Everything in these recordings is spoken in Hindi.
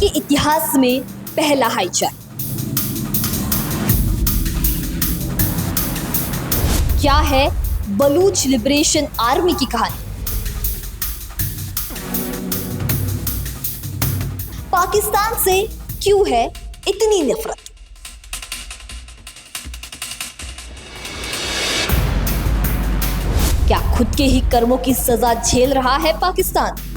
के इतिहास में पहला हाईजैक। क्या है बलूच लिबरेशन आर्मी की कहानी? पाकिस्तान से क्यों है इतनी नफरत? क्या खुद के ही कर्मों की सजा झेल रहा है पाकिस्तान?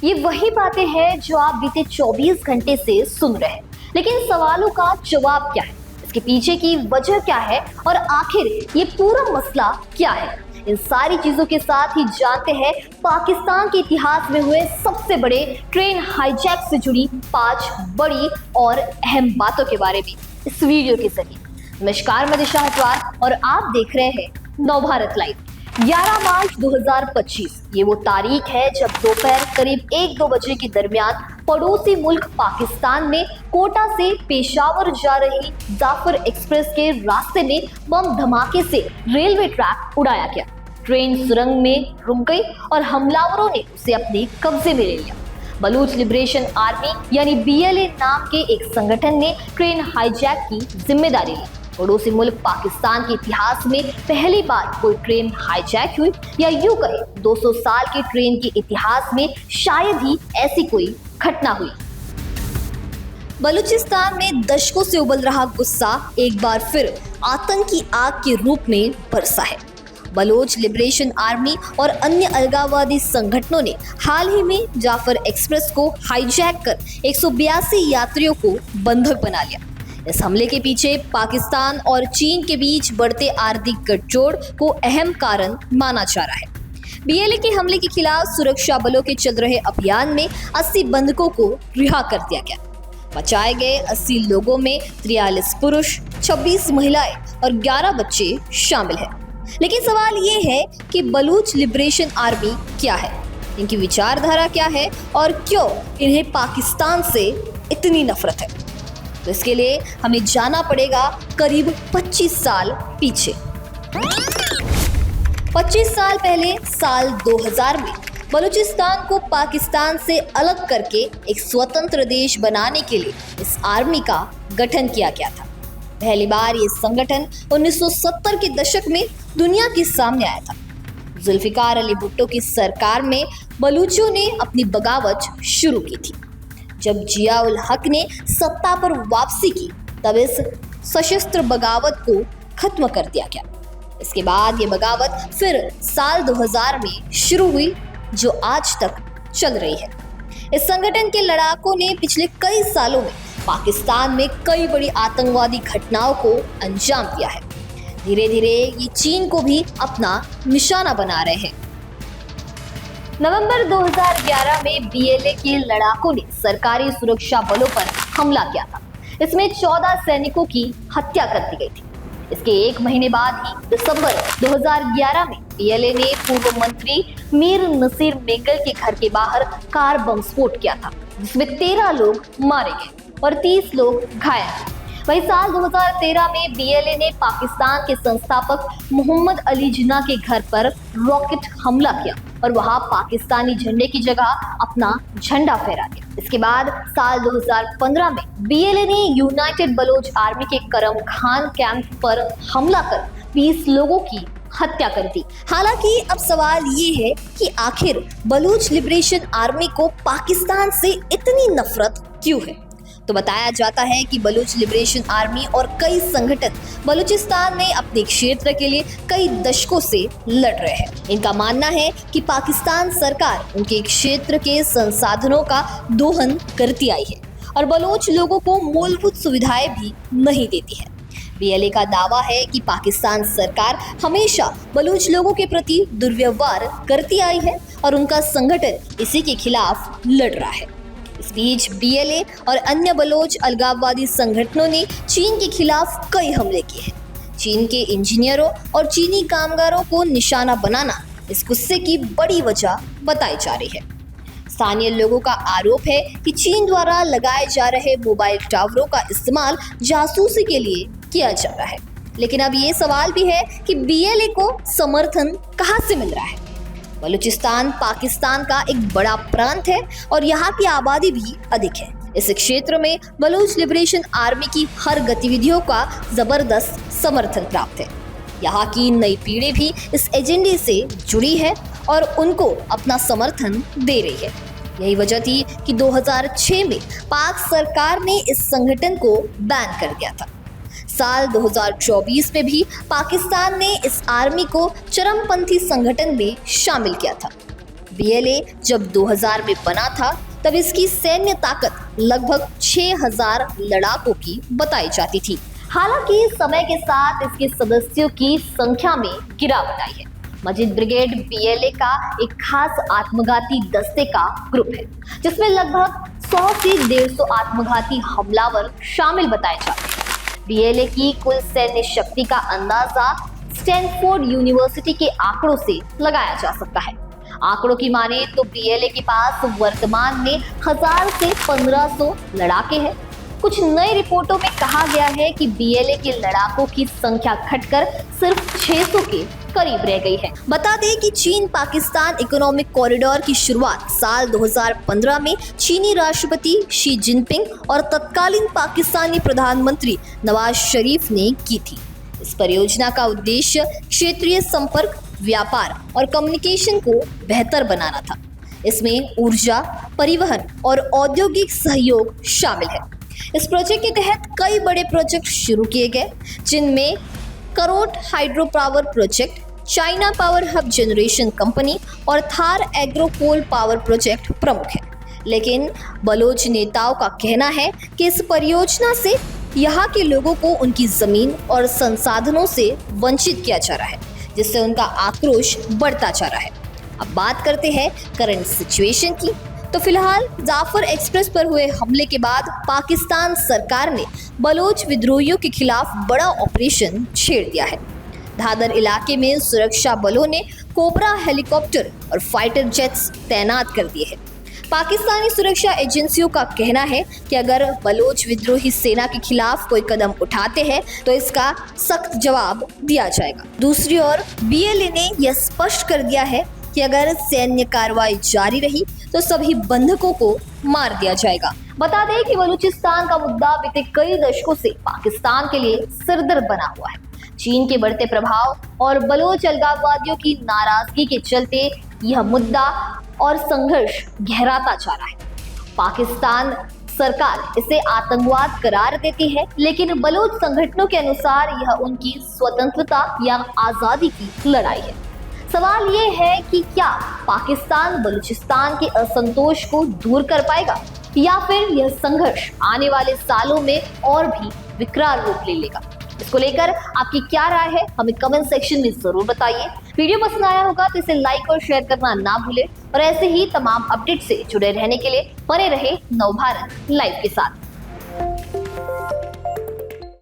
ये वही बातें हैं जो आप बीते 24 घंटे से सुन रहे हैं, लेकिन सवालों का जवाब क्या है, इसके पीछे की वजह क्या है और आखिर ये पूरा मसला क्या है? इन सारी चीजों के साथ ही जानते हैं पाकिस्तान के इतिहास में हुए सबसे बड़े ट्रेन हाईजैक से जुड़ी 5 बड़ी और अहम बातों के बारे में इस वीडियो के जरिए। नमस्कार, मैं दिशा हटवार और आप देख रहे हैं नवभारत लाइव। 11 मार्च 2025 ये वो तारीख है जब दोपहर करीब 1-2 बजे के दरमियान पड़ोसी मुल्क पाकिस्तान में कोटा से पेशावर जा रही जाफर एक्सप्रेस के रास्ते में बम धमाके से रेलवे ट्रैक उड़ाया गया। ट्रेन सुरंग में रुक गई और हमलावरों ने उसे अपने कब्जे में ले लिया। बलूच लिबरेशन आर्मी यानी BLA नाम के एक संगठन ने ट्रेन हाईजैक की जिम्मेदारी ली। पड़ोसी मुल्क पाकिस्तान के इतिहास में पहली बार कोई ट्रेन हाईजैक हुई, या यूं कहे 200 साल के ट्रेन के इतिहास में शायद ही ऐसी कोई घटना हुई। बलूचिस्तान में दशकों से उबल रहा गुस्सा एक बार फिर आतंकी आग के रूप में बरसा है। बलोच लिबरेशन आर्मी और अन्य अलगाववादी संगठनों ने हाल ही में जाफर एक्सप्रेस को हाईजैक कर 182 यात्रियों को बंधक बना लिया। इस हमले के पीछे पाकिस्तान और चीन के बीच बढ़ते आर्थिक गठजोड़ को अहम कारण माना जा रहा है। BLA के हमले के खिलाफ सुरक्षा बलों के चल रहे अभियान में 80 बंधकों को रिहा कर दिया गया। बचाए गए 80 लोगों में 43 पुरुष, 26 महिलाएं और 11 बच्चे शामिल हैं। लेकिन सवाल ये है कि बलूच लिबरेशन आर्मी क्या है, इनकी विचारधारा क्या है और क्यों इन्हें पाकिस्तान से इतनी नफरत है? तो इसके लिए हमें जाना पड़ेगा करीब 25 साल पीछे। 25 साल पहले साल 2000 में बलूचिस्तान को पाकिस्तान से अलग करके एक स्वतंत्र देश बनाने के लिए इस आर्मी का गठन किया गया था। पहली बार ये संगठन 1970 के दशक में दुनिया के सामने आया था। जुल्फिकार अली भुट्टो की सरकार में बलूचियों ने अपनी बगावत शुरू की थी। जब जिया उल हक ने सत्ता पर वापसी की तब इस सशस्त्र बगावत को खत्म कर दिया गया। इसके बाद ये बगावत फिर साल 2000 में शुरू हुई, जो आज तक चल रही है। इस संगठन के लड़ाकों ने पिछले कई सालों में पाकिस्तान में कई बड़ी आतंकवादी घटनाओं को अंजाम दिया है। धीरे धीरे ये चीन को भी अपना निशाना बना रहे हैं। नवंबर 2011 में BLA के लड़ाकों ने सरकारी सुरक्षा बलों पर हमला किया था। इसमें 14 सैनिकों की हत्या कर दी गई थी। इसके एक महीने बाद ही दिसंबर 2011 में BLA ने पूर्व मंत्री मीर नसीर मेंगल के घर के बाहर कार बम स्फोट किया था, जिसमें 13 लोग मारे गए और 30 लोग घायल। वही साल 2013 में BLA ने पाकिस्तान के संस्थापक मोहम्मद अली जिन्ना के घर पर रॉकेट हमला किया और वहां पाकिस्तानी झंडे की जगह अपना झंडा फहरा दिया। इसके बाद साल 2015 में BLA ने यूनाइटेड बलोच आर्मी के करम खान कैंप पर हमला कर 20 लोगों की हत्या कर दी। हालांकि अब सवाल ये है कि आखिर बलूच लिबरेशन आर्मी को पाकिस्तान से इतनी नफरत क्यों है? तो बताया जाता है कि बलूच लिबरेशन आर्मी और कई संगठन बलूचिस्तान में अपने क्षेत्र के लिए कई दशकों से लड़ रहे हैं। इनका मानना है कि पाकिस्तान सरकार उनके क्षेत्र के संसाधनों का दोहन करती आई है और बलूच लोगों को मूलभूत सुविधाएं भी नहीं देती है। BLA का दावा है कि पाकिस्तान सरकार हमेशा बलूच लोगों के प्रति दुर्व्यवहार करती आई है और उनका संगठन इसी के खिलाफ लड़ रहा है। इस बीच BLA और अन्य बलोच अलगाववादी संगठनों ने चीन के खिलाफ कई हमले किए हैं। चीन के इंजीनियरों और चीनी कामगारों को निशाना बनाना इस गुस्से की बड़ी वजह बताई जा रही है। स्थानीय लोगों का आरोप है कि चीन द्वारा लगाए जा रहे मोबाइल टावरों का इस्तेमाल जासूसी के लिए किया जा रहा है। लेकिन अब ये सवाल भी है कि BLA को समर्थन कहां से मिल रहा है? बलूचिस्तान पाकिस्तान का एक बड़ा प्रांत है और यहाँ की आबादी भी अधिक है। इस क्षेत्र में बलूच लिबरेशन आर्मी की हर गतिविधियों का जबरदस्त समर्थन प्राप्त है। यहाँ की नई पीढ़ी भी इस एजेंडे से जुड़ी है और उनको अपना समर्थन दे रही है। यही वजह थी कि 2006 में पाक सरकार ने इस संगठन को बैन कर दिया था। साल 2024 में भी पाकिस्तान ने इस आर्मी को चरमपंथी संगठन में शामिल किया था। बीएलए जब 2000 में बना था तब इसकी सैन्य ताकत लगभग 6000 लड़ाकों की बताई जाती थी। हालांकि समय के साथ इसके सदस्यों की संख्या में गिरावट आई है। मजिद ब्रिगेड बीएलए का एक खास आत्मघाती दस्ते का ग्रुप है जिसमें लगभग 100 से 150 आत्मघाती हमलावर शामिल बताए जाते हैं। बीएलए की कुल सैन्य शक्ति का अंदाजा स्टैनफोर्ड यूनिवर्सिटी के आंकड़ों से लगाया जा सकता है। आंकड़ों की माने तो बीएलए के पास वर्तमान में 1000 से 1500 लड़ाके हैं। कुछ नई रिपोर्टों में कहा गया है कि बीएलए के लड़ाकों की संख्या घटकर सिर्फ 600 के करीब रह गई है। बता दें कि चीन पाकिस्तान इकोनॉमिक कॉरिडोर की शुरुआत साल 2015 में चीनी राष्ट्रपति शी जिनपिंग और तत्कालीन पाकिस्तानी प्रधानमंत्री नवाज शरीफ ने की थी। इस परियोजना का उद्देश्य क्षेत्रीय संपर्क, व्यापार और कम्युनिकेशन को बेहतर बनाना था। इसमें ऊर्जा, परिवहन और औद्योगिक सहयोग शामिल है। इस प्रोजेक्ट के तहत कई बड़े प्रोजेक्ट शुरू किए गए जिनमें Karot hydro power project, China power hub generation company और Thar agro coal power project प्रमुख है। लेकिन बलोच नेताओं का कहना है कि इस परियोजना से यहाँ के लोगों को उनकी जमीन और संसाधनों से वंचित किया जा रहा है, जिससे उनका आक्रोश बढ़ता जा रहा है। अब बात करते हैं करंट सिचुएशन की। तो फिलहाल जाफर एक्सप्रेस पर हुए हमले के बाद पाकिस्तान सरकार ने बलोच विद्रोहियों के खिलाफ बड़ा ऑपरेशन छेड़ दिया है। धादर इलाके में सुरक्षा बलों ने कोबरा हेलीकॉप्टर और फाइटर जेट्स तैनात कर दिए हैं। पाकिस्तानी सुरक्षा एजेंसियों का कहना है कि अगर बलोच विद्रोही सेना के खिलाफ कोई कदम उठाते हैं तो इसका सख्त जवाब दिया जाएगा। दूसरी ओर बीएलए ने यह स्पष्ट कर दिया है कि अगर सैन्य कार्रवाई जारी रही तो सभी बंधकों को मार दिया जाएगा। बता दें कि बलूचिस्तान का मुद्दा बीते कई दशकों से पाकिस्तान के लिए सिरदर्द बना हुआ है। चीन के बढ़ते प्रभाव और बलोच अलगाववादियों की नाराजगी के चलते यह मुद्दा और संघर्ष गहराता जा रहा है। पाकिस्तान सरकार इसे आतंकवाद करार देती है, लेकिन बलोच संगठनों के अनुसार यह उनकी स्वतंत्रता या आजादी की लड़ाई है। सवाल ये है कि क्या पाकिस्तान बलूचिस्तान के असंतोष को दूर कर पाएगा या फिर यह संघर्ष आने वाले सालों में और भी विकराल रूप ले लेगा। इसको लेकर आपकी क्या राय है हमें कमेंट सेक्शन में जरूर बताइए। वीडियो पसंद आया होगा तो इसे लाइक और शेयर करना ना भूलें और ऐसे ही तमाम अपडेट से जुड़े रहने के लिए बने रहे नवभारत लाइव के साथ।